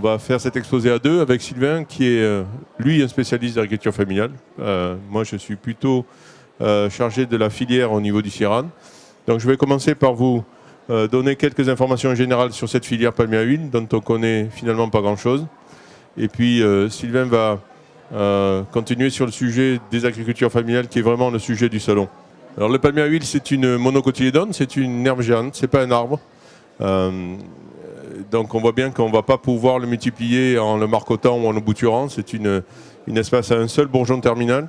va faire cet exposé à deux avec Sylvain, qui est, lui, un spécialiste d'agriculture familiale. Moi, je suis plutôt chargé de la filière au niveau du CIRAD. Donc, je vais commencer par vous donner quelques informations générales sur cette filière palmier à huile, dont on connaît finalement pas grand-chose. Et puis, Sylvain va continuer sur le sujet des agricultures familiales, qui est vraiment le sujet du salon. Alors, le palmier à huile, c'est une monocotylédone, c'est une herbe géante, c'est pas un arbre. Donc on voit bien qu'on ne va pas pouvoir le multiplier en le marcotant ou en le bouturant. C'est une espèce à un seul bourgeon terminal.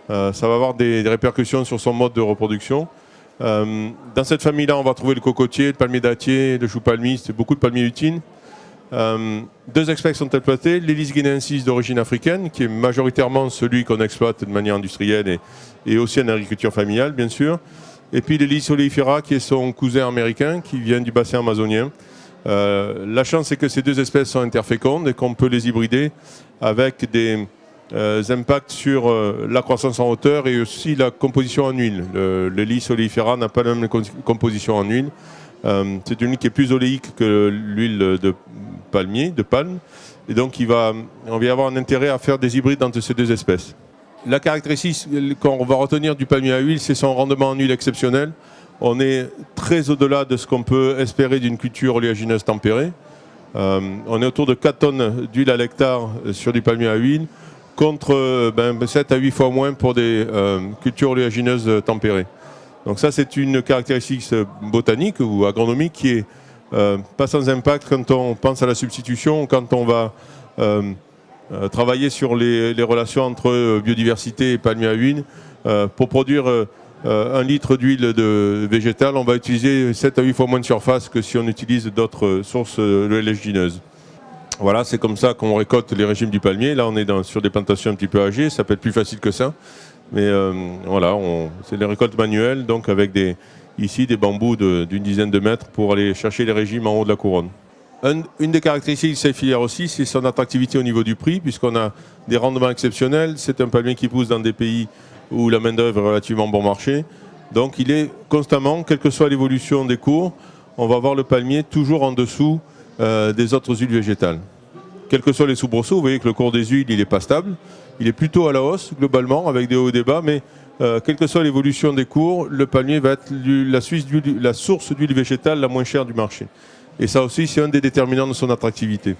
Ça va avoir des répercussions sur son mode de reproduction. Dans cette famille-là, on va trouver le cocotier, le palmier dattier, le chou palmiste, beaucoup de palmiers lutines. Deux espèces sont exploitées. L'Hélice guinéensis d'origine africaine, qui est majoritairement celui qu'on exploite de manière industrielle et aussi en agriculture familiale, bien sûr. Et puis l'Hélice oleifera, qui est son cousin américain, qui vient du bassin amazonien. La chance, c'est que ces deux espèces sont interfécondes et qu'on peut les hybrider avec des impacts sur la croissance en hauteur et aussi la composition en huile. L'Hélice oleifera n'a pas la même composition en huile. C'est une huile qui est plus oléique que l'huile de palme. Et donc, on va y avoir un intérêt à faire des hybrides entre ces deux espèces. La caractéristique qu'on va retenir du palmier à huile, c'est son rendement en huile exceptionnel. On est très au-delà de ce qu'on peut espérer d'une culture oléagineuse tempérée. On est autour de 4 tonnes d'huile à l'hectare sur du palmier à huile, contre 7 à 8 fois moins pour des cultures oléagineuses tempérées. Donc ça, c'est une caractéristique botanique ou agronomique qui est pas sans impact quand on pense à la substitution, quand on va travailler sur les relations entre biodiversité et palmier à huile. Pour produire 1 litre d'huile végétale, on va utiliser 7 à 8 fois moins de surface que si on utilise d'autres sources oléagineuses. Voilà, c'est comme ça qu'on récolte les régimes du palmier. Là, on est sur des plantations un petit peu âgées, ça peut être plus facile que ça. Mais voilà, c'est des récoltes manuelles, donc avec ici des bambous d'une dizaine de mètres pour aller chercher les régimes en haut de la couronne. Une des caractéristiques de cette filière aussi, c'est son attractivité au niveau du prix, puisqu'on a des rendements exceptionnels. C'est un palmier qui pousse dans des pays où la main-d'œuvre est relativement bon marché. Donc il est constamment, quelle que soit l'évolution des cours, on va voir le palmier toujours en dessous des autres huiles végétales. Quels que soient les soubresauts, vous voyez que le cours des huiles, il n'est pas stable. Il est plutôt à la hausse, globalement, avec des hauts et des bas, mais quelle que soit l'évolution des cours, le palmier va être la source d'huile végétale la moins chère du marché. Et ça aussi, c'est un des déterminants de son attractivité.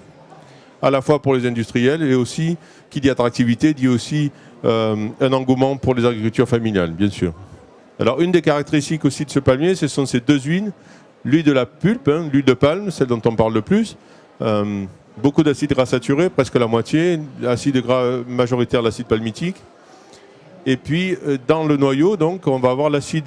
À la fois pour les industriels et aussi, qui dit attractivité, dit aussi un engouement pour les agricultures familiales, bien sûr. Alors, une des caractéristiques aussi de ce palmier, ce sont ces deux huiles. L'huile de la pulpe, l'huile de palme, celle dont on parle le plus. Beaucoup d'acides gras saturés, presque la moitié. L'acide gras majoritaire, l'acide palmitique. Et puis, dans le noyau, donc, on va avoir l'huile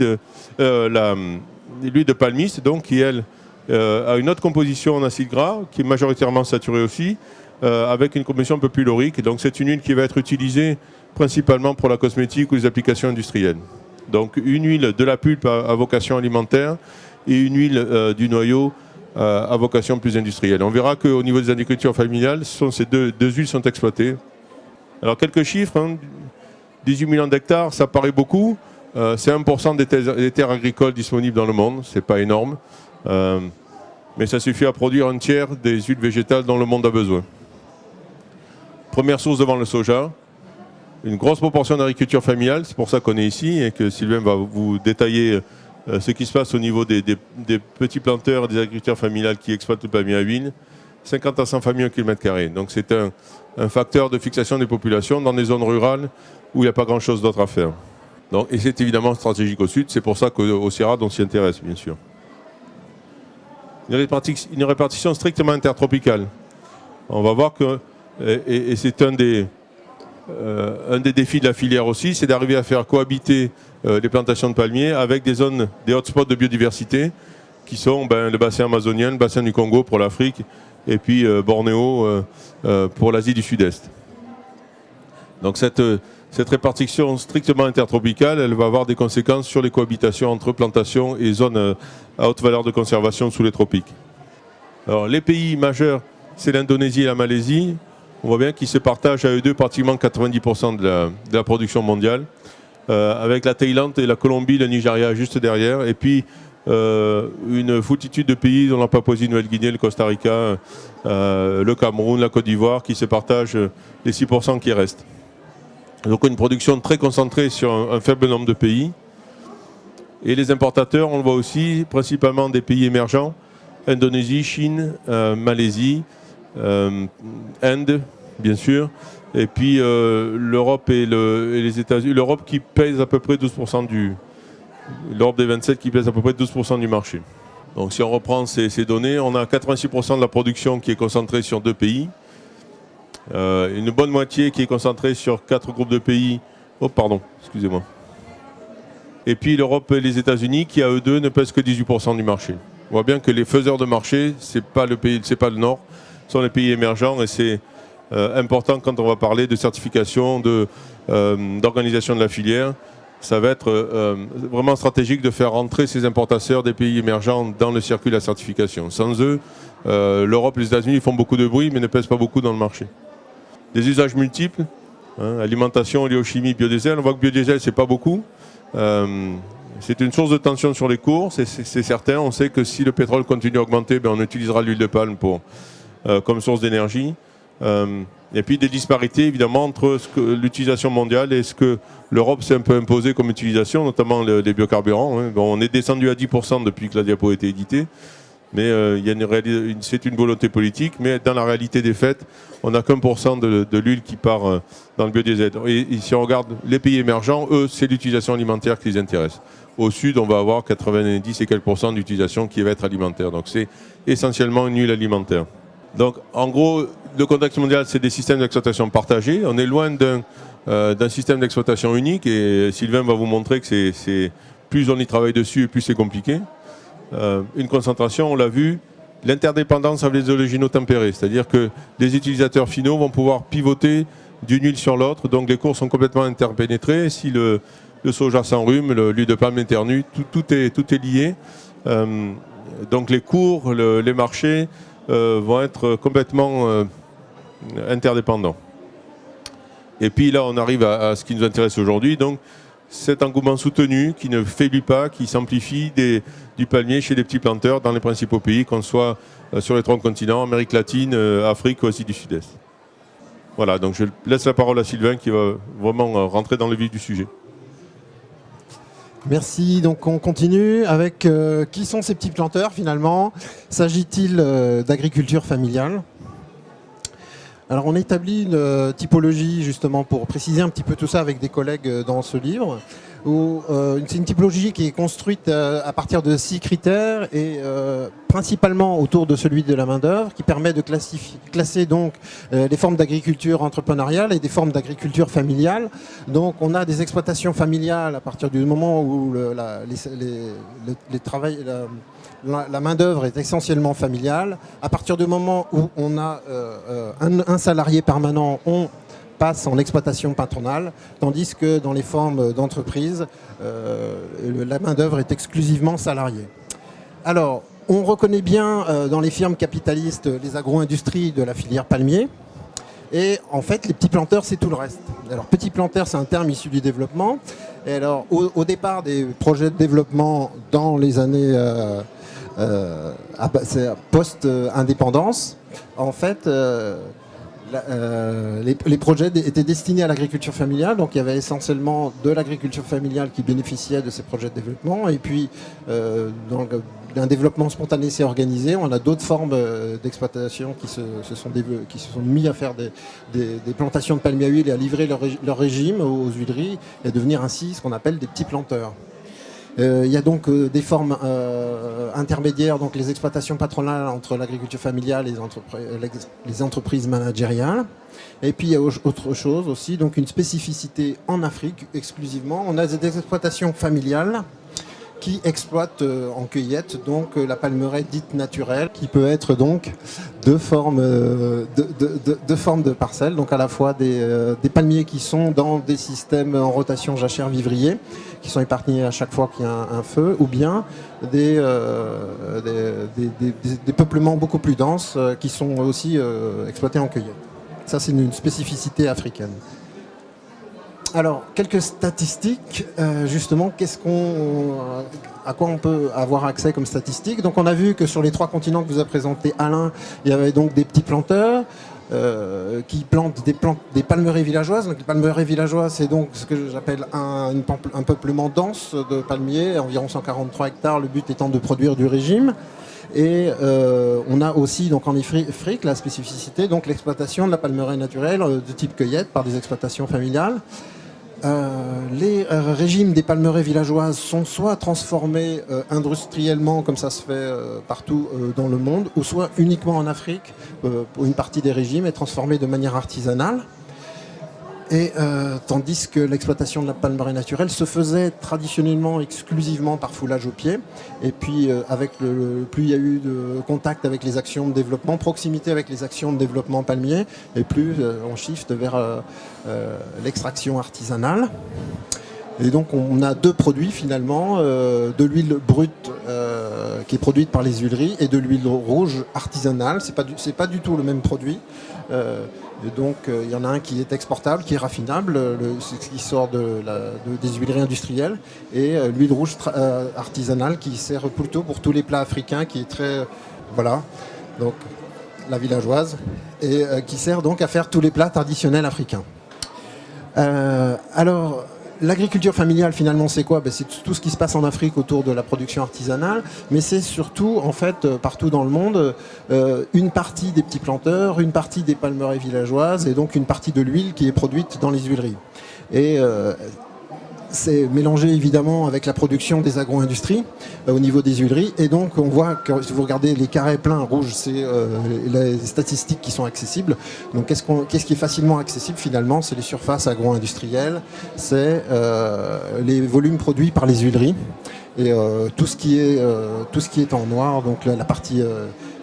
de palmiste, donc, qui, elle, a une autre composition en acide gras, qui est majoritairement saturée aussi, avec une composition un peu plus laurique. Donc c'est une huile qui va être utilisée principalement pour la cosmétique ou les applications industrielles. Donc une huile de la pulpe à vocation alimentaire et une huile du noyau à vocation plus industrielle. On verra qu'au niveau des agricultures familiales, ces deux huiles sont exploitées. Alors quelques chiffres, 18 millions d'hectares, ça paraît beaucoup. C'est 1% des terres agricoles disponibles dans le monde, c'est pas énorme. Mais ça suffit à produire un tiers des huiles végétales dont le monde a besoin. Première source devant le soja, une grosse proportion d'agriculture familiale, c'est pour ça qu'on est ici et que Sylvain va vous détailler ce qui se passe au niveau des petits planteurs, des agriculteurs familiales qui exploitent le palmier à huile, 50 à 100 familles au kilomètre carré. Donc c'est un facteur de fixation des populations dans des zones rurales où il n'y a pas grand-chose d'autre à faire. Donc, et c'est évidemment stratégique au sud, c'est pour ça qu'au CIRAD on s'y intéresse, bien sûr. Une répartition strictement intertropicale. On va voir que, et c'est un des défis de la filière aussi, c'est d'arriver à faire cohabiter les plantations de palmiers avec des zones, des hotspots de biodiversité, qui sont le bassin amazonien, le bassin du Congo pour l'Afrique, et puis Bornéo pour l'Asie du Sud-Est. Donc cette répartition strictement intertropicale, elle va avoir des conséquences sur les cohabitations entre plantations et zones à haute valeur de conservation sous les tropiques. Alors, les pays majeurs, c'est l'Indonésie et la Malaisie. On voit bien qu'ils se partagent à eux deux pratiquement 90% de la production mondiale, avec la Thaïlande et la Colombie, le Nigeria juste derrière. Et puis une foultitude de pays, dont la Papouasie-Nouvelle-Guinée, le Costa Rica, le Cameroun, la Côte d'Ivoire, qui se partagent les 6% qui restent. Donc une production très concentrée sur un faible nombre de pays. Et les importateurs, on le voit aussi, principalement des pays émergents, Indonésie, Chine, Malaisie, Inde, bien sûr, et puis l'Europe et les États-Unis. L'Europe qui pèse à peu près 12% l'Europe des 27 qui pèse à peu près 12% du marché. Donc si on reprend ces données, on a 86% de la production qui est concentrée sur 2 pays, une bonne moitié qui est concentrée sur 4 groupes de pays. Oh pardon, excusez-moi. Et puis l'Europe et les États-Unis qui à eux deux ne pèsent que 18% du marché. On voit bien que les faiseurs de marché, c'est pas le Nord, ce sont les pays émergents et c'est important quand on va parler de certification, d'organisation de la filière. Ça va être vraiment stratégique de faire rentrer ces importateurs des pays émergents dans le circuit de la certification. Sans eux, l'Europe et les États-Unis font beaucoup de bruit mais ne pèsent pas beaucoup dans le marché. Des usages multiples, alimentation, léochimie, biodiesel. On voit que biodiesel, c'est pas beaucoup. C'est une source de tension sur les cours, c'est certain. On sait que si le pétrole continue à augmenter, on utilisera l'huile de palme comme source d'énergie. Et puis des disparités évidemment entre l'utilisation mondiale et ce que l'Europe s'est un peu imposé comme utilisation, notamment les biocarburants. Bon, on est descendu à 10% depuis que la diapo a été éditée, mais c'est une volonté politique. Mais dans la réalité des faits, on n'a qu'1% de l'huile qui part dans le biodiesel. Et si on regarde les pays émergents, eux, c'est l'utilisation alimentaire qui les intéresse. Au sud, on va avoir 90 et quelques % d'utilisation qui va être alimentaire. Donc c'est essentiellement une huile alimentaire. Donc en gros, le contexte mondial, c'est des systèmes d'exploitation partagés. On est loin d'un système d'exploitation unique et Sylvain va vous montrer que plus on y travaille dessus, plus c'est compliqué. Une concentration, on l'a vu, l'interdépendance avec les oléoginotempérés, c'est-à-dire que les utilisateurs finaux vont pouvoir pivoter d'une huile sur l'autre, donc les cours sont complètement interpénétrés. Si le soja s'enrhume, l'huile de palme éternue, tout est lié. Donc les cours, les marchés vont être complètement interdépendants. Et puis là, on arrive à ce qui nous intéresse aujourd'hui, donc cet engouement soutenu qui ne faiblit pas, qui s'amplifie du palmier chez les petits planteurs dans les principaux pays, qu'on soit sur les 3 continents, Amérique latine, Afrique ou Asie du Sud-Est. Voilà, donc je laisse la parole à Sylvain qui va vraiment rentrer dans le vif du sujet. Merci, donc on continue avec qui sont ces petits planteurs finalement? S'agit-il d'agriculture familiale? Alors on établit une typologie justement pour préciser un petit peu tout ça avec des collègues dans ce livre. C'est une typologie qui est construite à partir de 6 critères et principalement autour de celui de la main-d'œuvre qui permet de classer donc les formes d'agriculture entrepreneuriale et des formes d'agriculture familiale. Donc on a des exploitations familiales à partir du moment où la main-d'œuvre est essentiellement familiale. À partir du moment où on a un salarié permanent, on passe en exploitation patronale, tandis que dans les formes d'entreprise, la main-d'œuvre est exclusivement salariée. Alors, on reconnaît bien dans les firmes capitalistes les agro-industries de la filière palmier. Et en fait, les petits planteurs, c'est tout le reste. Alors, petit planteur, c'est un terme issu du développement. Et alors, au départ des projets de développement dans les années post-indépendance, en fait, les projets étaient destinés à l'agriculture familiale, donc il y avait essentiellement de l'agriculture familiale qui bénéficiait de ces projets de développement, et puis d'un développement spontané s'est organisé. On a d'autres formes d'exploitation qui se sont mis à faire des plantations de palmiers à huile et à livrer leur régime aux huileries et à devenir ainsi ce qu'on appelle des petits planteurs. Il y a donc des formes intermédiaires, donc les exploitations patronales entre l'agriculture familiale et les entreprises managériales. Et puis il y a autre chose aussi, donc une spécificité en Afrique exclusivement. On a des exploitations familiales qui exploitent en cueillette donc la palmeraie dite naturelle, qui peut être donc deux formes de parcelles, donc à la fois des palmiers qui sont dans des systèmes en rotation jachère-vivrier, qui sont épargnés à chaque fois qu'il y a un feu, ou bien des peuplements beaucoup plus denses qui sont aussi exploités en cueillette. Ça, c'est une spécificité africaine. Alors, quelques statistiques, justement, à quoi on peut avoir accès comme statistiques. Donc on a vu que sur les 3 continents que vous a présenté Alain, il y avait donc des petits planteurs qui plantent des palmeraies villageoises. Donc les palmeraies villageoises, c'est donc ce que j'appelle un peuplement dense de palmiers, environ 143 hectares, le but étant de produire du régime. Et on a aussi donc en Afrique la spécificité, donc l'exploitation de la palmeraie naturelle de type cueillette par des exploitations familiales. Les régimes des palmeraies villageoises sont soit transformés industriellement, comme ça se fait partout dans le monde, ou soit uniquement en Afrique, pour une partie des régimes, est transformée de manière artisanale. Et tandis que l'exploitation de la palmeraie naturelle se faisait traditionnellement exclusivement par foulage au pied. Et puis plus il y a eu de contact avec les actions de développement, proximité avec les actions de développement palmier, et plus on shift vers l'extraction artisanale. Et donc on a 2 produits finalement, de l'huile brute qui est produite par les huileries et de l'huile rouge artisanale. C'est pas du tout le même produit. Et donc il y en a un qui est exportable, qui est raffinable, qui sort des huileries industrielles, et l'huile rouge artisanale qui sert plutôt pour tous les plats africains, qui est très... Voilà, donc la villageoise, et qui sert donc à faire tous les plats traditionnels africains. Alors... L'agriculture familiale, finalement, c'est quoi ? C'est tout ce qui se passe en Afrique autour de la production artisanale, mais c'est surtout, en fait, partout dans le monde, une partie des petits planteurs, une partie des palmeraies villageoises, et donc une partie de l'huile qui est produite dans les huileries. Et c'est mélangé évidemment avec la production des agro-industries au niveau des huileries. Et donc on voit que si vous regardez les carrés pleins rouges, c'est les statistiques qui sont accessibles. Donc qu'est-ce qui est facilement accessible finalement ? C'est les surfaces agro-industrielles, c'est les volumes produits par les huileries. Et tout ce qui est en noir, donc la partie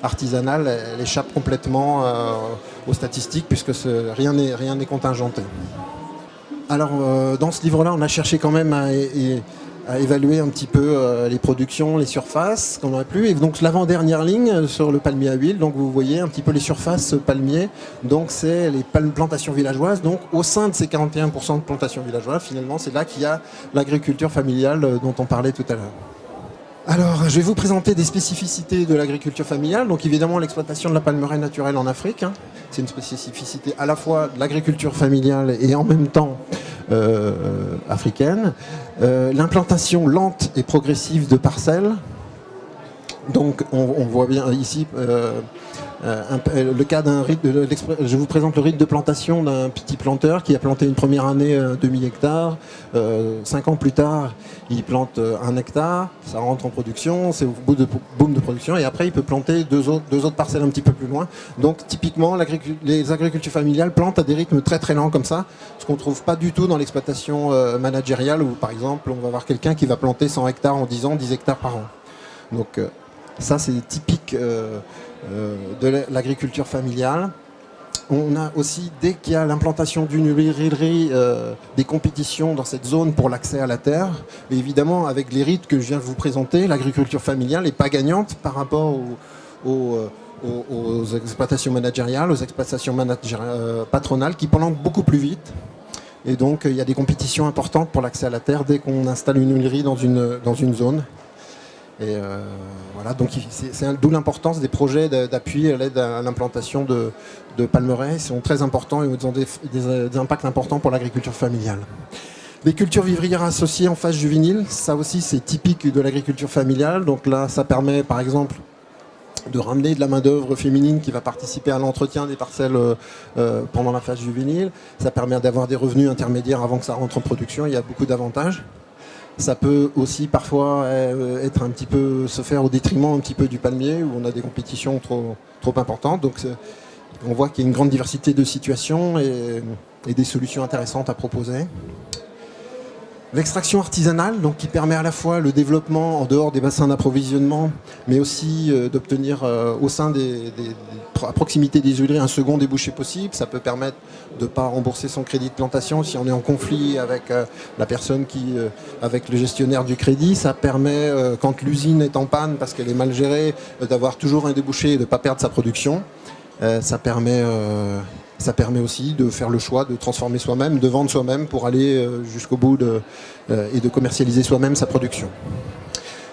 artisanale, elle échappe complètement aux statistiques, puisque rien n'est contingenté. Alors, dans ce livre-là, on a cherché quand même à évaluer un petit peu les productions, les surfaces qu'on a plu. Et donc, l'avant-dernière ligne sur le palmier à huile, donc vous voyez un petit peu les surfaces palmiers. Donc, c'est les plantations villageoises. Donc, au sein de ces 41% de plantations villageoises, finalement, c'est là qu'il y a l'agriculture familiale dont on parlait tout à l'heure. Alors, je vais vous présenter des spécificités de l'agriculture familiale. Donc, évidemment, l'exploitation de la palmeraie naturelle en Afrique. C'est une spécificité à la fois de l'agriculture familiale et en même temps africaine. L'implantation lente et progressive de parcelles. Donc, on voit bien ici le cas d'un rite. Je vous présente le rite de plantation d'un petit planteur qui a planté une première année 2000 hectares. 5 ans plus tard, il plante 1 hectare. Ça rentre en production. C'est au bout de boom de production. Et après, il peut planter deux autres parcelles un petit peu plus loin. Donc, typiquement, les agricultures familiales plantent à des rythmes très très lents comme ça. Ce qu'on ne trouve pas du tout dans l'exploitation managériale où, par exemple, on va avoir quelqu'un qui va planter 100 hectares en 10 ans, 10 hectares par an. Donc, ça, c'est typique de l'agriculture familiale. On a aussi, dès qu'il y a l'implantation d'une huilerie, des compétitions dans cette zone pour l'accès à la terre. Mais évidemment, avec les rites que je viens de vous présenter, l'agriculture familiale n'est pas gagnante par rapport aux exploitations managériales, aux exploitations patronales qui plantent beaucoup plus vite. Et donc, il y a des compétitions importantes pour l'accès à la terre dès qu'on installe une huilerie dans une zone. Et voilà, donc c'est d'où l'importance des projets d'appui à l'aide à l'implantation de palmeraies. Ils sont très importants et ils ont des impacts importants pour l'agriculture familiale. Les cultures vivrières associées en phase juvénile, ça aussi c'est typique de l'agriculture familiale. Donc là, ça permet par exemple de ramener de la main-d'œuvre féminine qui va participer à l'entretien des parcelles pendant la phase juvénile. Ça permet d'avoir des revenus intermédiaires avant que ça rentre en production. Il y a beaucoup d'avantages. Ça peut aussi parfois être un petit peu se faire au détriment un petit peu du palmier où on a des compétitions trop importantes. Donc on voit qu'il y a une grande diversité de situations et des solutions intéressantes à proposer. L'extraction artisanale, donc qui permet à la fois le développement en dehors des bassins d'approvisionnement, mais aussi d'obtenir au sein à proximité des huileries un second débouché possible. Ça peut permettre de ne pas rembourser son crédit de plantation si on est en conflit avec la personne avec le gestionnaire du crédit. Ça permet, quand l'usine est en panne parce qu'elle est mal gérée, d'avoir toujours un débouché et de ne pas perdre sa production. Ça permet Ça permet aussi de faire le choix de transformer soi-même, de vendre soi-même pour aller jusqu'au bout et de commercialiser soi-même sa production.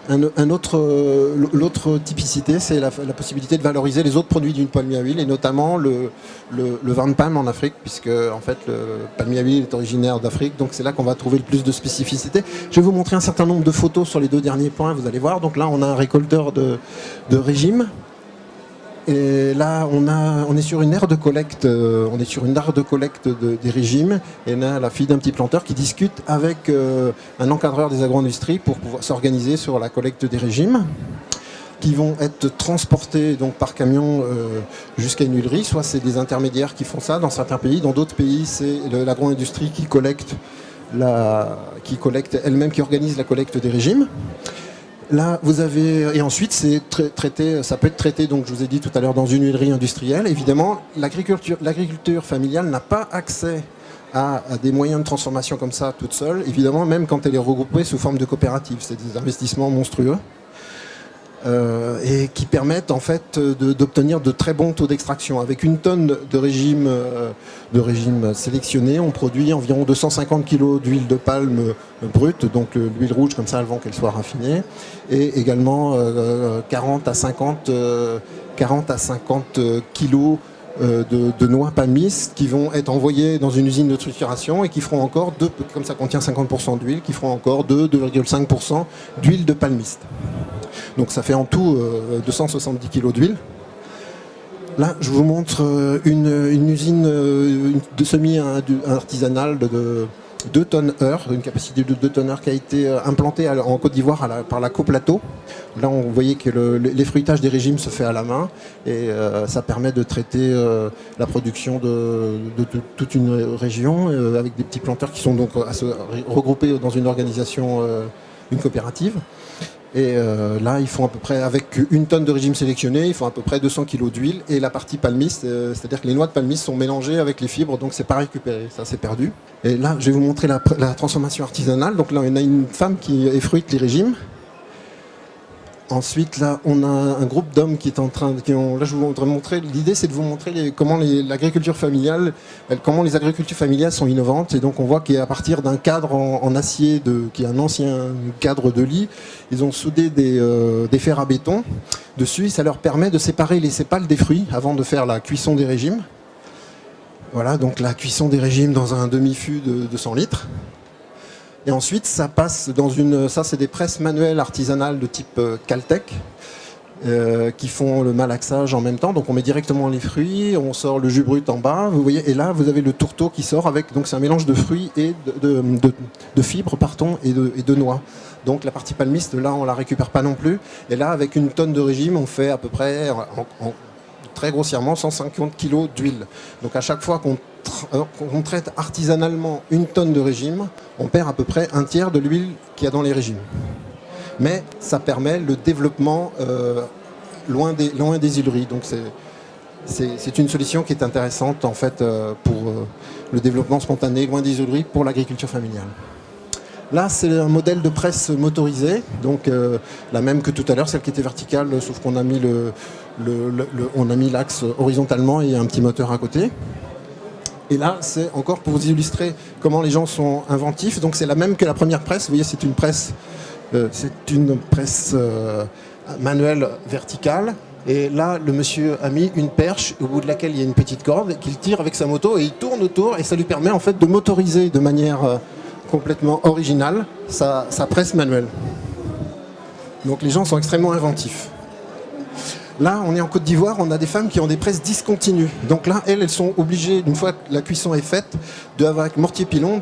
L'autre typicité, c'est la possibilité de valoriser les autres produits d'une palmier à huile, et notamment le vin de palme en Afrique, puisque en fait, le palmier à huile est originaire d'Afrique, donc c'est là qu'on va trouver le plus de spécificité. Je vais vous montrer un certain nombre de photos sur les 2 derniers points, vous allez voir. Donc là, on a un récolteur de régime. Et là, on est sur une aire de collecte, des régimes. Et on a la fille d'un petit planteur qui discute avec un encadreur des agro-industries pour pouvoir s'organiser sur la collecte des régimes, qui vont être transportés donc par camion jusqu'à une huilerie. Soit c'est des intermédiaires qui font ça dans certains pays. Dans d'autres pays, c'est l'agro-industrie qui collecte elle-même, qui organise la collecte des régimes. Là, vous avez, et ensuite, c'est traité, ça peut être traité, donc je vous ai dit tout à l'heure, dans une huilerie industrielle. Évidemment, l'agriculture familiale n'a pas accès à des moyens de transformation comme ça toute seule, évidemment, même quand elle est regroupée sous forme de coopérative. C'est des investissements monstrueux. Et qui permettent en fait d'obtenir de très bons taux d'extraction. Avec une tonne de régime sélectionné, on produit environ 250 kg d'huile de palme brute, donc l'huile rouge comme ça avant qu'elle soit raffinée, et également 40 à 50 kg de noix palmistes qui vont être envoyées dans une usine de trituration et qui feront encore, comme ça contient 50% d'huile, qui feront encore 2,5% d'huile de palmiste. Donc ça fait en tout 270 kg d'huile. Là, je vous montre une usine de semi-artisanale de 2 tonnes heure, une capacité de 2 tonnes heure qui a été implantée en Côte d'Ivoire par la Coplateau. Là, on voyait que l'effruitage des régimes se fait à la main et ça permet de traiter la production de toute une région avec des petits planteurs qui sont donc regroupés dans une organisation, une coopérative. Et là, ils font à peu près, avec une tonne de régime sélectionné, ils font à peu près 200 kg d'huile. Et la partie palmiste, c'est-à-dire que les noix de palmiste sont mélangées avec les fibres, donc c'est pas récupéré, ça c'est perdu. Et là, je vais vous montrer la transformation artisanale. Donc là, on a une femme qui effruite les régimes. Ensuite, là, on a un groupe d'hommes qui est en train... là, je vous voudrais montrer... L'idée, c'est de vous montrer comment l'agriculture familiale, comment les agricultures familiales sont innovantes. Et donc, on voit qu'à partir d'un cadre en acier, qui est un ancien cadre de lit, ils ont soudé des fers à béton dessus. Et ça leur permet de séparer les sépales des fruits avant de faire la cuisson des régimes. Voilà, donc la cuisson des régimes dans un demi-fût de 100 litres. Et ensuite, ça passe ça c'est des presses manuelles artisanales de type Caltech qui font le malaxage en même temps. Donc on met directement les fruits, on sort le jus brut en bas, vous voyez, et là vous avez le tourteau qui sort avec, donc c'est un mélange de fruits et de fibres, et de noix. Donc la partie palmiste, là on la récupère pas non plus. Et là avec une tonne de régime, on fait à peu près, très grossièrement, 150 kg d'huile. Donc à chaque fois qu'on traite artisanalement une tonne de régime, on perd à peu près un tiers de l'huile qu'il y a dans les régimes. Mais ça permet le développement loin des huileries. Donc c'est une solution qui est intéressante en fait pour le développement spontané loin des huileries pour l'agriculture familiale. Là, c'est un modèle de presse motorisée, donc la même que tout à l'heure, celle qui était verticale, sauf qu'on a mis on a mis l'axe horizontalement et un petit moteur à côté. Et là, c'est encore pour vous illustrer comment les gens sont inventifs. Donc c'est la même que la première presse. Vous voyez, c'est une presse manuelle verticale. Et là, le monsieur a mis une perche au bout de laquelle il y a une petite corde qu'il tire avec sa moto et il tourne autour et ça lui permet en fait de motoriser de manière complètement originale sa presse manuelle. Donc les gens sont extrêmement inventifs. Là, on est en Côte d'Ivoire, on a des femmes qui ont des presses discontinues. Donc là, elles sont obligées, une fois que la cuisson est faite, avec mortier-pilon,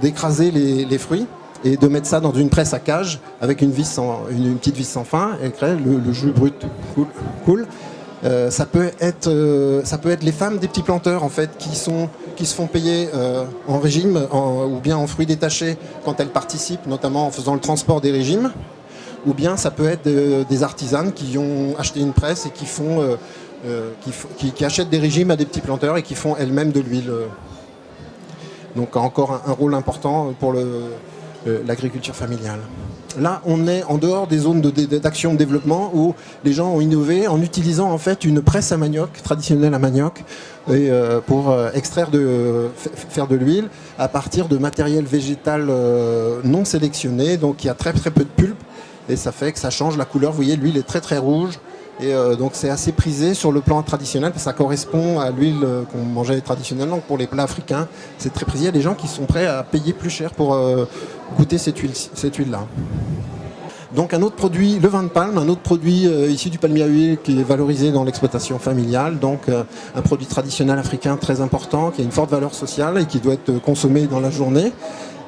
d'écraser les fruits et de mettre ça dans une presse à cage avec une petite vis sans fin et créer le jus brut cool. Ça peut être les femmes des petits planteurs en fait qui se font payer en régime ou bien en fruits détachés quand elles participent, notamment en faisant le transport des régimes. Ou bien ça peut être des artisanes qui ont acheté une presse et qui achètent des régimes à des petits planteurs et qui font elles-mêmes de l'huile. Donc encore un rôle important pour l'agriculture familiale. Là, on est en dehors des zones d'action de développement où les gens ont innové en utilisant en fait une presse à manioc, traditionnelle à manioc, et, pour faire de l'huile à partir de matériel végétal non sélectionné. Donc il y a très très peu de pulpe et ça fait que ça change la couleur. Vous voyez, l'huile est très très rouge. Et donc c'est assez prisé sur le plan traditionnel parce que ça correspond à l'huile qu'on mangeait traditionnellement. Donc pour les plats africains, c'est très prisé. Il y a des gens qui sont prêts à payer plus cher pour goûter cette huile-là. Donc un autre produit, le vin de palme, un autre produit issu du palmier à huile qui est valorisé dans l'exploitation familiale. Donc un produit traditionnel africain très important qui a une forte valeur sociale et qui doit être consommé dans la journée.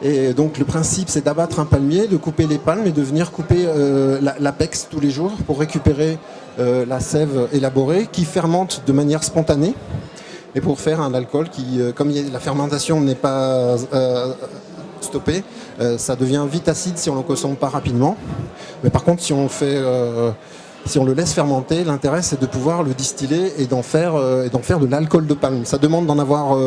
Et donc le principe, c'est d'abattre un palmier, de couper les palmes et de venir couper l'apex tous les jours pour récupérer la sève élaborée qui fermente de manière spontanée et pour faire un alcool qui, comme la fermentation n'est pas stoppée, ça devient vite acide si on ne le consomme pas rapidement. Mais par contre, si on le laisse fermenter, l'intérêt c'est de pouvoir le distiller et d'en faire de l'alcool de palme. Ça demande d'en avoir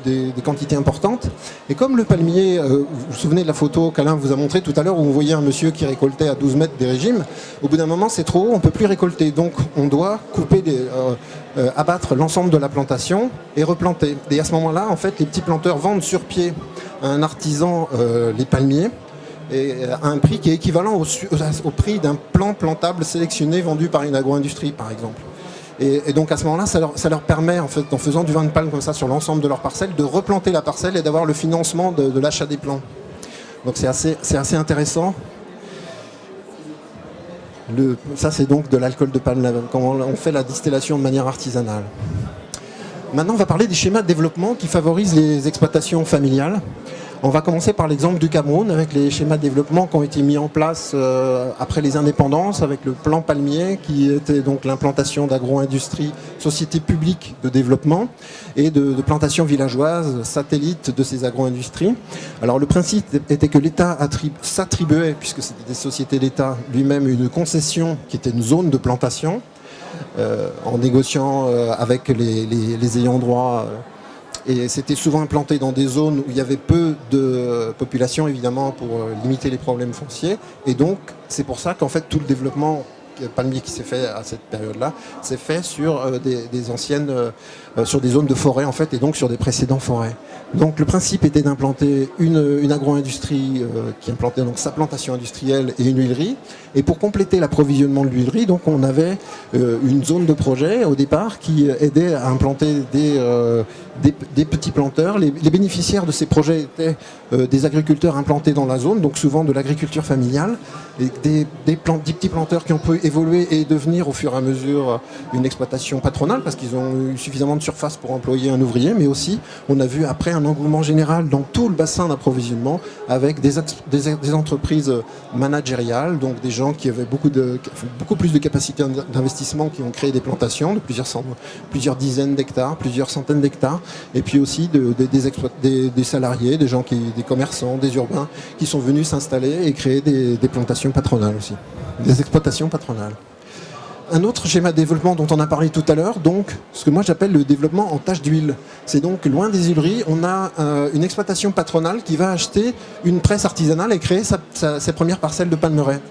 des quantités importantes. Et comme le palmier, vous vous souvenez de la photo qu'Alain vous a montrée tout à l'heure où vous voyez un monsieur qui récoltait à 12 mètres des régimes, au bout d'un moment c'est trop haut, on ne peut plus récolter. Donc on doit abattre l'ensemble de la plantation et replanter. Et à ce moment-là, en fait, les petits planteurs vendent sur pied à un artisan les palmiers, et à un prix qui est équivalent au prix d'un plant plantable sélectionné vendu par une agro-industrie, par exemple. Et donc à ce moment-là, ça leur permet, en fait, en faisant du vin de palme comme ça sur l'ensemble de leur parcelle, de replanter la parcelle et d'avoir le financement de l'achat des plants. Donc c'est assez intéressant. Ça c'est donc de l'alcool de palme, quand on fait la distillation de manière artisanale. Maintenant on va parler des schémas de développement qui favorisent les exploitations familiales. On va commencer par l'exemple du Cameroun avec les schémas de développement qui ont été mis en place après les indépendances avec le plan palmier qui était donc l'implantation d'agro-industries, sociétés publiques de développement et de plantations villageoises, satellites de ces agro-industries. Alors le principe était que l'État s'attribuait, puisque c'était des sociétés d'État, lui-même une concession qui était une zone de plantation en négociant avec les ayants droit. Et c'était souvent implanté dans des zones où il y avait peu de population, évidemment, pour limiter les problèmes fonciers. Et donc, c'est pour ça qu'en fait, tout le développement palmier qui s'est fait à cette période-là, s'est fait sur sur des zones de forêt, en fait, et donc sur des précédents forêts. Donc, le principe était d'implanter une agro-industrie qui implantait donc sa plantation industrielle et une huilerie. Et pour compléter l'approvisionnement de l'huilerie, donc on avait une zone de projet au départ qui aidait à implanter des petits planteurs. Les bénéficiaires de ces projets étaient des agriculteurs implantés dans la zone, donc souvent de l'agriculture familiale, et des petits planteurs qui ont pu évoluer et devenir au fur et à mesure une exploitation patronale parce qu'ils ont eu suffisamment de surface pour employer un ouvrier, mais aussi on a vu après un engouement général dans tout le bassin d'approvisionnement avec des entreprises managériales, donc des gens qui avaient beaucoup plus de capacité d'investissement, qui ont créé des plantations de plusieurs dizaines d'hectares, plusieurs centaines d'hectares, et puis aussi des salariés, des commerçants, des urbains qui sont venus s'installer et créer des plantations patronales aussi, des exploitations patronales. Un autre schéma de développement dont on a parlé tout à l'heure, donc ce que moi j'appelle le développement en tache d'huile. C'est donc loin des huileries, on a une exploitation patronale qui va acheter une presse artisanale et créer ses premières parcelles de palmeraie.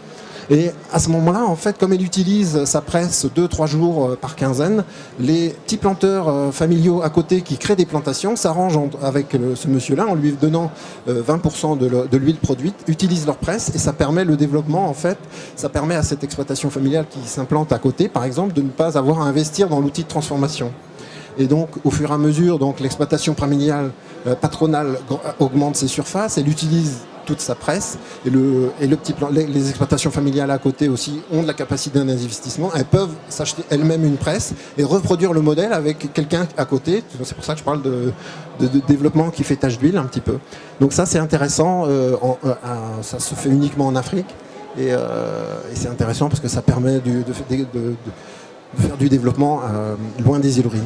Et à ce moment-là, en fait, comme elle utilise sa presse 2-3 jours par quinzaine, les petits planteurs familiaux à côté qui créent des plantations s'arrangent avec ce monsieur-là en lui donnant 20% de l'huile produite, utilisent leur presse et ça permet le développement, en fait, ça permet à cette exploitation familiale qui s'implante à côté, par exemple, de ne pas avoir à investir dans l'outil de transformation. Et donc, au fur et à mesure, donc, l'exploitation familiale patronale augmente ses surfaces, elle utilise toute sa presse et les exploitations familiales à côté aussi ont de la capacité d'investissement. Elles peuvent s'acheter elles-mêmes une presse et reproduire le modèle avec quelqu'un à côté. C'est pour ça que je parle de développement qui fait tache d'huile un petit peu. Donc ça c'est intéressant, ça se fait uniquement en Afrique et c'est intéressant parce que ça permet de faire du développement loin des huileries.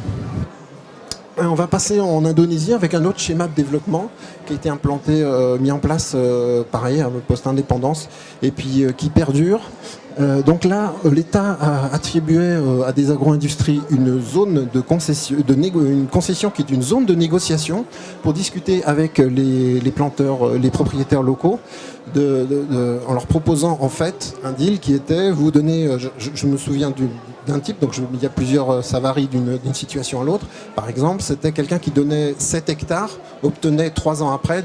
On va passer en Indonésie avec un autre schéma de développement qui a été implanté, mis en place, pareil, post-indépendance, et puis qui perdure. Donc là, l'État a attribué à des agro-industries une zone de concession, une concession qui est une zone de négociation pour discuter avec les planteurs, les propriétaires locaux, en leur proposant en fait un deal qui était, vous donnez, je me souviens d'un type, donc il y a plusieurs, ça varie d'une situation à l'autre. Par exemple, c'était quelqu'un qui donnait 7 hectares, obtenait 3 ans après,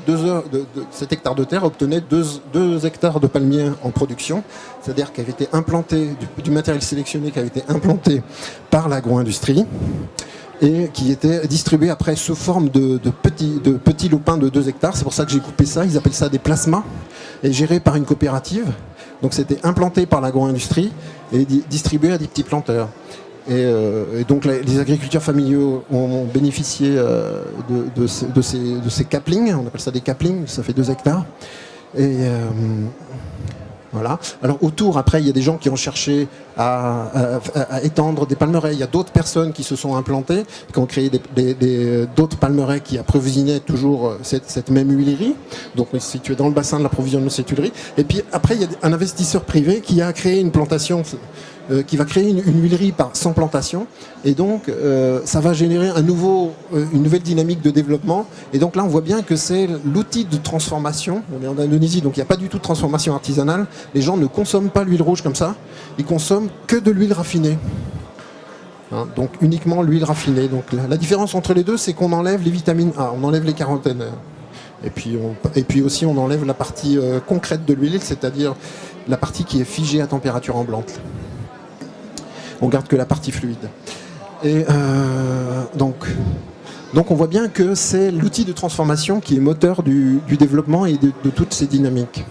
7 hectares de terre, obtenait 2 hectares de palmiers en production, c'est-à-dire qu'il avait été implanté, du matériel sélectionné qui avait été implanté par l'agro-industrie et qui était distribué après sous forme de petits lopins de 2 hectares. C'est pour ça que j'ai coupé ça, ils appellent ça des plasmas, et géré par une coopérative. Donc c'était implanté par l'agro-industrie et distribué à des petits planteurs. Et donc les agriculteurs familiaux ont bénéficié de ces caplings, on appelle ça des caplings, ça fait 2 hectares. Et voilà. Alors autour, après, il y a des gens qui ont cherché à étendre des palmeraies. Il y a d'autres personnes qui se sont implantées, qui ont créé d'autres palmeraies qui approvisionnaient toujours cette même huilerie. Donc située dans le bassin de l'approvisionnement de cette huilerie. Et puis après, il y a un investisseur privé qui a créé une plantation, qui va créer une huilerie sans plantation. Et donc, ça va générer une nouvelle dynamique de développement. Et donc là, on voit bien que c'est l'outil de transformation. On est en Indonésie, donc il n'y a pas du tout de transformation artisanale. Les gens ne consomment pas l'huile rouge comme ça. Ils consomment que de l'huile raffinée. Hein, donc uniquement l'huile raffinée. Donc la différence entre les deux, c'est qu'on enlève les vitamines A, on enlève les caroténes. Et puis aussi, on enlève la partie concrète de l'huile, c'est-à-dire la partie qui est figée à température ambiante. On garde que la partie fluide. Et donc on voit bien que c'est l'outil de transformation qui est moteur du développement et de toutes ces dynamiques.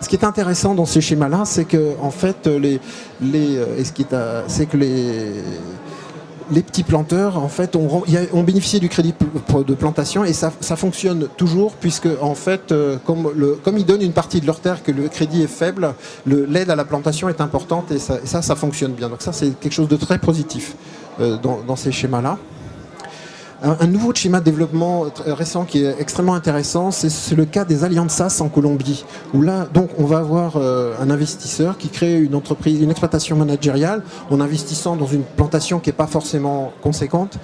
Ce qui est intéressant dans ces schémas-là, c'est que en fait, les petits planteurs en fait, ont bénéficié du crédit de plantation et ça fonctionne toujours puisque en fait, comme ils donnent une partie de leur terre, que le crédit est faible, l'aide à la plantation est importante et ça fonctionne bien. Donc ça, c'est quelque chose de très positif dans ces schémas-là. Un nouveau schéma de développement récent qui est extrêmement intéressant, c'est le cas des alianzas en Colombie, où là, donc, on va avoir un investisseur qui crée une entreprise, une exploitation managériale, en investissant dans une plantation qui n'est pas forcément conséquente,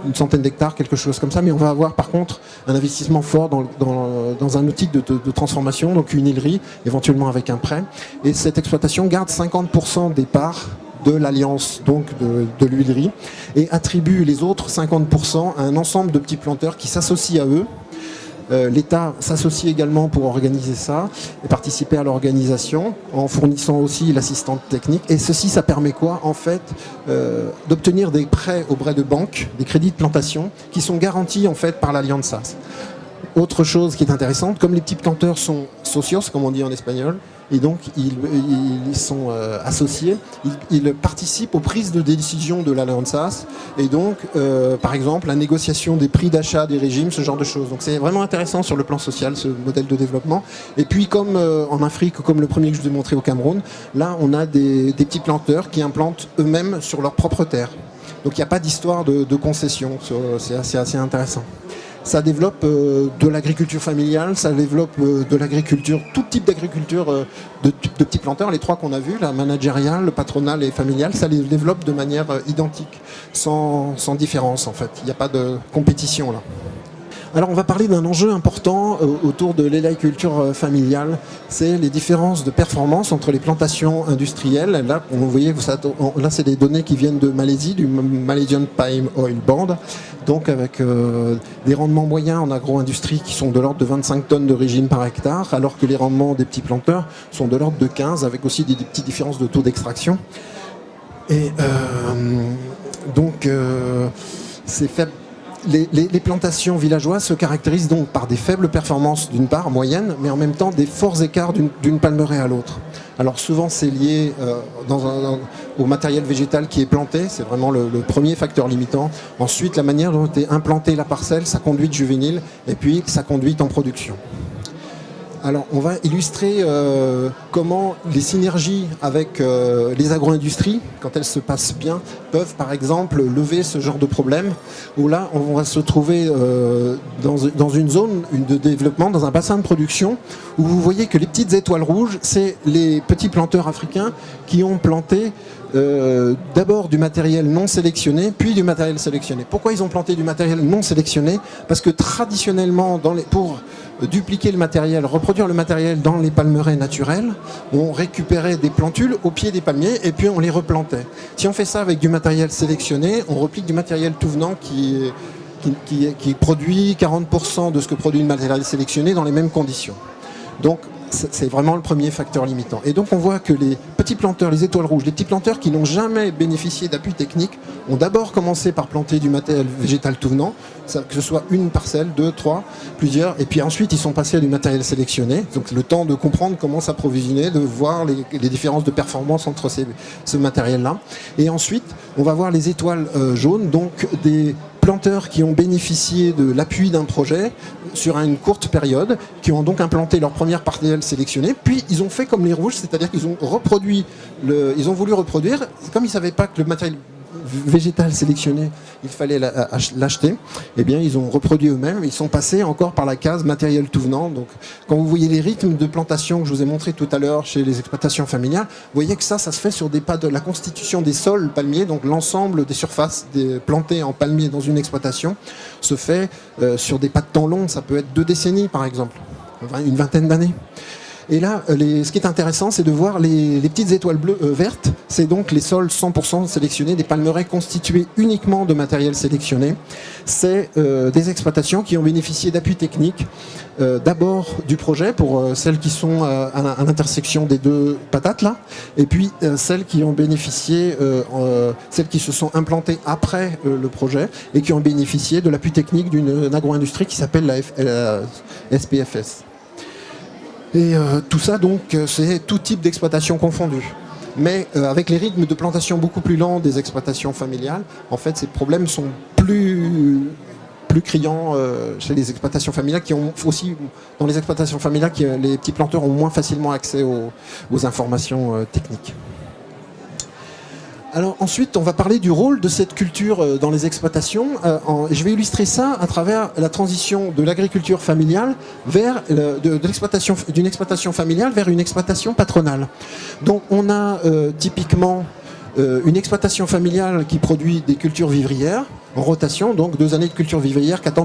une centaine d'hectares, quelque chose comme ça, mais on va avoir par contre un investissement fort dans un outil de transformation, donc une huilerie, éventuellement avec un prêt, et cette exploitation garde 50% des parts de l'alliance donc de l'huilerie et attribue les autres 50% à un ensemble de petits planteurs qui s'associent à eux. L'État s'associe également pour organiser ça et participer à l'organisation en fournissant aussi l'assistante technique. Et ceci, ça permet quoi? En fait, d'obtenir des prêts auprès de banques, des crédits de plantation qui sont garantis en fait par l'Alianzas. Autre chose qui est intéressante, comme les petits planteurs sont socios, comme on dit en espagnol, et donc ils sont associés, ils participent aux prises de décision de l'Alianzas, et donc par exemple la négociation des prix d'achat des régimes, ce genre de choses. Donc c'est vraiment intéressant sur le plan social, ce modèle de développement. Et puis comme en Afrique, comme le premier que je vous ai montré au Cameroun, là on a des petits planteurs qui implantent eux-mêmes sur leur propre terre. Donc il n'y a pas d'histoire de concession, c'est assez intéressant. Ça développe de l'agriculture familiale, ça développe de l'agriculture, tout type d'agriculture de petits planteurs. Les trois qu'on a vus, la managériale, le patronal et familial, ça les développe de manière identique, sans différence en fait. Il n'y a pas de compétition là. Alors on va parler d'un enjeu important autour de l'héliculture familiale, c'est les différences de performance entre les plantations industrielles. Là, vous voyez, là c'est des données qui viennent de Malaisie, du Malaysian Palm Oil Board, donc avec des rendements moyens en agro-industrie qui sont de l'ordre de 25 tonnes de régime par hectare, alors que les rendements des petits planteurs sont de l'ordre de 15, avec aussi des petites différences de taux d'extraction. Et donc c'est faible. Les plantations villageoises se caractérisent donc par des faibles performances d'une part, moyennes, mais en même temps des forts écarts d'une palmeraie à l'autre. Alors souvent c'est lié au matériel végétal qui est planté, c'est vraiment le premier facteur limitant. Ensuite la manière dont est implantée la parcelle, sa conduite juvénile, et puis sa conduite en production. Alors, on va illustrer comment les synergies avec les agro-industries, quand elles se passent bien, peuvent par exemple lever ce genre de problème, où là, on va se trouver dans une zone de développement, dans un bassin de production, où vous voyez que les petites étoiles rouges, c'est les petits planteurs africains qui ont planté d'abord du matériel non sélectionné, puis du matériel sélectionné. Pourquoi ils ont planté du matériel non sélectionné? Parce que traditionnellement, pour dupliquer le matériel, reproduire le matériel dans les palmeraies naturels, on récupérait des plantules au pied des palmiers et puis on les replantait. Si on fait ça avec du matériel sélectionné, on replique du matériel tout venant qui produit 40% de ce que produit le matériel sélectionné dans les mêmes conditions. Donc c'est vraiment le premier facteur limitant. Et donc on voit que les petits planteurs, les étoiles rouges, les petits planteurs qui n'ont jamais bénéficié d'appui technique ont d'abord commencé par planter du matériel végétal tout venant, que ce soit une parcelle, deux, trois, plusieurs, et puis ensuite ils sont passés à du matériel sélectionné, donc le temps de comprendre comment s'approvisionner, de voir les différences de performance entre ce matériel-là. Et ensuite, on va voir les étoiles jaunes, donc des planteurs qui ont bénéficié de l'appui d'un projet sur une courte période, qui ont donc implanté leur première parcelle sélectionnée, puis ils ont fait comme les rouges, c'est-à-dire qu'ils ont ils ont voulu reproduire, comme ils ne savaient pas que le matériel végétal sélectionné, il fallait l'acheter, eh bien ils ont reproduit eux-mêmes, ils sont passés encore par la case matériel tout venant. Donc quand vous voyez les rythmes de plantation que je vous ai montré tout à l'heure chez les exploitations familiales, vous voyez que ça se fait sur des pas de la constitution des sols palmiers, donc l'ensemble des surfaces plantées en palmiers dans une exploitation se fait sur des pas de temps longs, ça peut être 2 décennies par exemple, une vingtaine d'années. Et là, ce qui est intéressant, c'est de voir les petites étoiles bleues vertes. C'est donc les sols 100% sélectionnés, des palmeraies constitués uniquement de matériel sélectionné. C'est des exploitations qui ont bénéficié d'appui technique, d'abord du projet pour celles qui sont à l'intersection des deux patates là, et puis celles qui ont bénéficié, celles qui se sont implantées après le projet et qui ont bénéficié de l'appui technique d'une agro-industrie qui s'appelle la SPFS. Et tout ça, donc, c'est tout type d'exploitation confondue. Mais avec les rythmes de plantation beaucoup plus lents des exploitations familiales, en fait, ces problèmes sont plus criants chez les exploitations familiales qui ont aussi, dans les exploitations familiales, les petits planteurs ont moins facilement accès aux informations techniques. Alors ensuite, on va parler du rôle de cette culture dans les exploitations. Je vais illustrer ça à travers la transition de l'agriculture familiale vers d'une exploitation familiale vers une exploitation patronale. Donc on a typiquement une exploitation familiale qui produit des cultures vivrières en rotation, donc 2 années de culture vivrière, 4 ans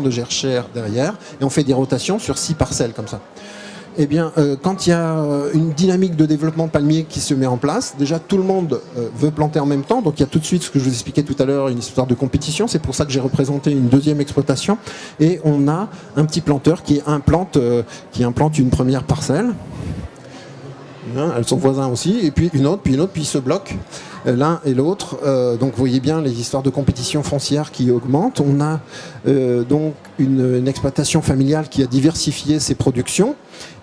de jachère derrière, et on fait des rotations sur 6 parcelles comme ça. Eh bien, quand il y a une dynamique de développement palmier qui se met en place, déjà tout le monde veut planter en même temps, donc il y a tout de suite ce que je vous expliquais tout à l'heure, une histoire de compétition, c'est pour ça que j'ai représenté une deuxième exploitation, et on a un petit planteur qui implante une première parcelle, elles sont voisins aussi, et puis une autre, puis ils se bloquent l'un et l'autre. Donc vous voyez bien les histoires de compétition foncière qui augmentent. On a donc une exploitation familiale qui a diversifié ses productions.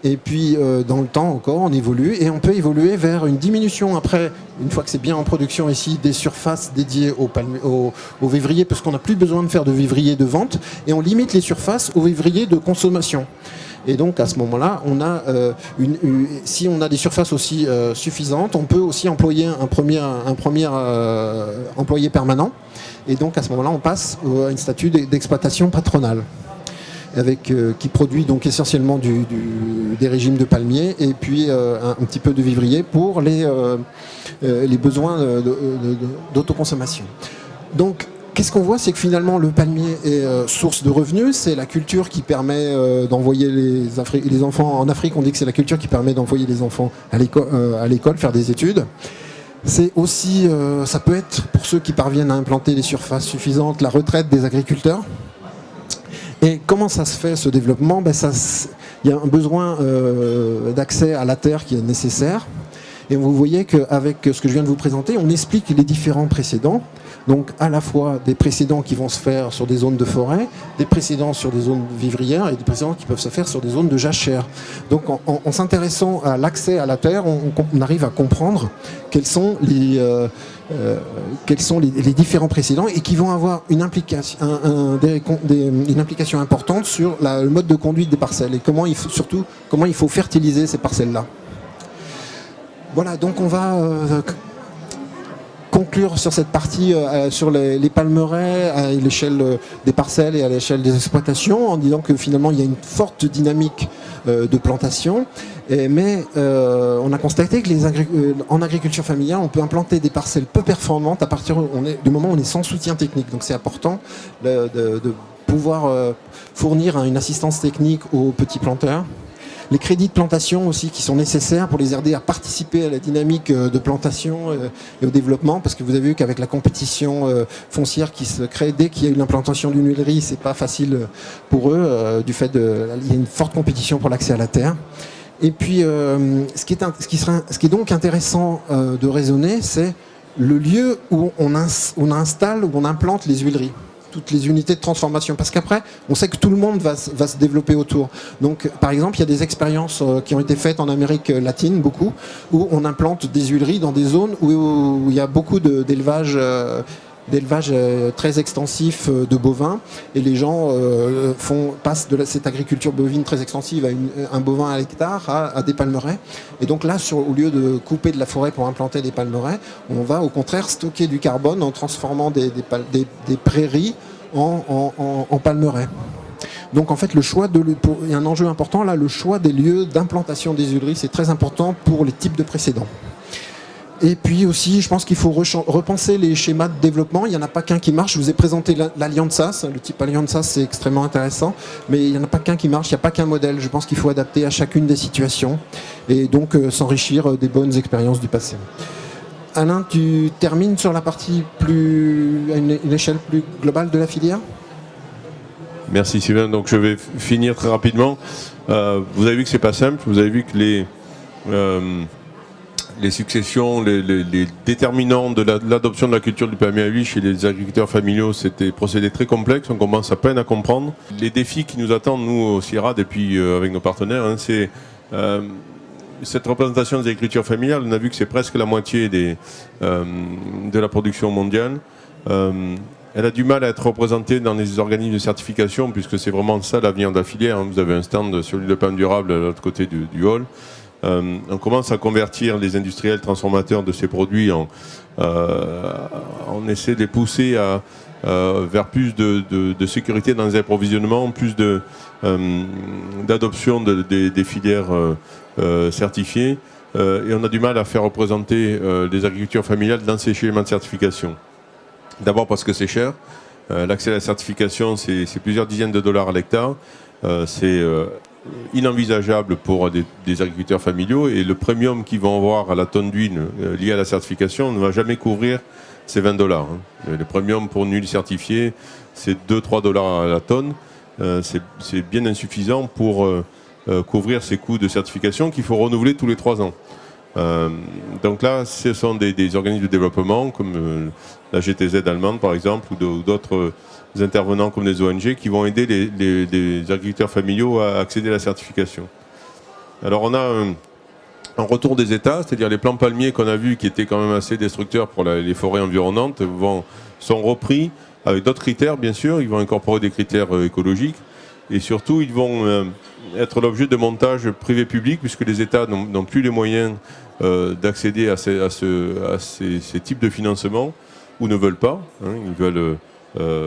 Et puis dans le temps encore, on évolue et on peut évoluer vers une diminution après, une fois que c'est bien en production ici, des surfaces dédiées aux vivriers, parce qu'on n'a plus besoin de faire de vivriers de vente, et on limite les surfaces aux vivriers de consommation. Et donc à ce moment-là, on a si on a des surfaces aussi suffisantes, on peut aussi employer un premier employé permanent. Et donc à ce moment-là, on passe à une statut d'exploitation patronale, qui produit donc essentiellement des régimes de palmiers et puis un petit peu de vivrier pour les besoins d'autoconsommation. Donc qu'est-ce qu'on voit, c'est que finalement le palmier est source de revenus, c'est la culture qui permet d'envoyer les enfants en Afrique. On dit que c'est la culture qui permet d'envoyer les enfants à l'école faire des études. C'est aussi, ça peut être pour ceux qui parviennent à implanter des surfaces suffisantes, la retraite des agriculteurs. Et comment ça se fait ce développement? Il y a un besoin d'accès à la terre qui est nécessaire. Et vous voyez qu'avec ce que je viens de vous présenter, on explique les différents précédents. Donc à la fois des précédents qui vont se faire sur des zones de forêt, des précédents sur des zones vivrières et des précédents qui peuvent se faire sur des zones de jachère. Donc en s'intéressant à l'accès à la terre, on arrive à comprendre quels sont les différents précédents et qui vont avoir une implication, une implication importante sur le mode de conduite des parcelles et comment il faut fertiliser ces parcelles-là. Voilà, donc on va conclure sur cette partie sur les palmeraies à l'échelle des parcelles et à l'échelle des exploitations en disant que finalement il y a une forte dynamique de plantation, mais on a constaté que en agriculture familiale on peut implanter des parcelles peu performantes à partir du moment où on est sans soutien technique. Donc c'est important de pouvoir fournir une assistance technique aux petits planteurs. Les crédits de plantation aussi qui sont nécessaires pour les aider à participer à la dynamique de plantation et au développement, parce que vous avez vu qu'avec la compétition foncière qui se crée dès qu'il y a une implantation d'une huilerie, c'est pas facile pour eux du fait il y a une forte compétition pour l'accès à la terre. Et puis ce qui est donc intéressant de raisonner, c'est le lieu où on installe, où on implante les huileries, toutes les unités de transformation, parce qu'après on sait que tout le monde va se développer autour. Donc par exemple il y a des expériences qui ont été faites en Amérique latine, beaucoup, où on implante des huileries dans des zones où il y a beaucoup d'élevage très extensif de bovins, et les gens passent de cette agriculture bovine très extensive à un bovin à l'hectare à des palmeraies. Et donc là, au lieu de couper de la forêt pour implanter des palmeraies, on va au contraire stocker du carbone en transformant des prairies en palmeraies. Donc en fait, il y a un enjeu important là, le choix des lieux d'implantation des huileries, c'est très important pour les types de précédents. Et puis aussi, je pense qu'il faut repenser les schémas de développement. Il n'y en a pas qu'un qui marche. Je vous ai présenté l'Alianzas. Le type Alianzas, c'est extrêmement intéressant. Mais il n'y en a pas qu'un qui marche. Il n'y a pas qu'un modèle. Je pense qu'il faut adapter à chacune des situations. Et donc s'enrichir des bonnes expériences du passé. Alain, tu termines sur la partie à une échelle plus globale de la filière ? Merci Sylvain. Donc je vais finir très rapidement. Vous avez vu que c'est pas simple. Vous avez vu que les successions, les déterminants de l'adoption de la culture du palmier à huile chez les agriculteurs familiaux, c'était procédé très complexe, on commence à peine à comprendre. Les défis qui nous attendent, nous, au CIRAD, et puis avec nos partenaires, c'est cette représentation des agricultures familiales. On a vu que c'est presque la moitié de la production mondiale. Elle a du mal à être représentée dans les organismes de certification, puisque c'est vraiment ça l'avenir de la filière. Vous avez un stand sur l'huile de palme durable à l'autre côté du hall. On commence à convertir les industriels transformateurs de ces produits on essaie de les pousser vers plus de sécurité dans les approvisionnements, plus d'adoption des filières certifiées, et on a du mal à faire représenter les agricultures familiales dans ces schémas de certification. D'abord parce que c'est cher. L'accès à la certification, c'est plusieurs dizaines de dollars à l'hectare. C'est inenvisageable pour des agriculteurs familiaux, et le premium qu'ils vont avoir à la tonne d'huile lié à la certification ne va jamais couvrir ces 20 dollars. Le premium pour une huile certifiée, c'est 2-3 dollars à la tonne. C'est bien insuffisant pour couvrir ces coûts de certification qu'il faut renouveler tous les 3 ans. Donc là, ce sont des organismes de développement comme la GTZ allemande par exemple, ou d'autres intervenants comme des ONG qui vont aider les agriculteurs familiaux à accéder à la certification. Alors on a un retour des États, c'est-à-dire les plants palmiers qu'on a vus qui étaient quand même assez destructeurs pour les forêts environnantes sont repris avec d'autres critères bien sûr. Ils vont incorporer des critères écologiques, et surtout ils vont être l'objet de montages privés-publics, puisque les États n'ont plus les moyens d'accéder à ces types de financement, ou ne veulent pas. Ils veulent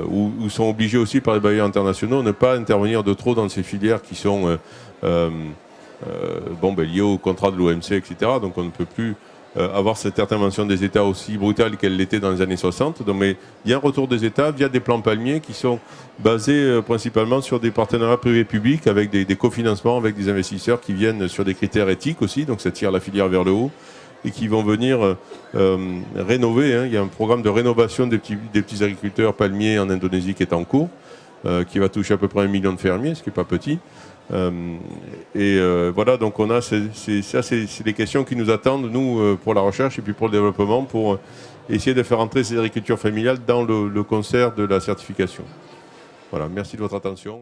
ou sont obligés aussi par les bailleurs internationaux à ne pas intervenir de trop dans ces filières qui sont liées au contrat de l'OMC, etc. Donc on ne peut plus avoir cette intervention des États aussi brutale qu'elle l'était dans les années 60. Donc, mais il y a un retour des États via des plans palmiers qui sont basés principalement sur des partenariats privés-publics avec des cofinancements, avec des investisseurs qui viennent sur des critères éthiques aussi, donc ça tire la filière vers le haut, et qui vont venir rénover. Il y a un programme de rénovation des petits agriculteurs palmiers en Indonésie qui est en cours, qui va toucher à peu près 1 million de fermiers, ce qui n'est pas petit. Voilà, donc c'est les questions qui nous attendent, nous, pour la recherche et puis pour le développement, pour et essayer de faire entrer ces agricultures familiales dans le concert de la certification. Voilà, merci de votre attention.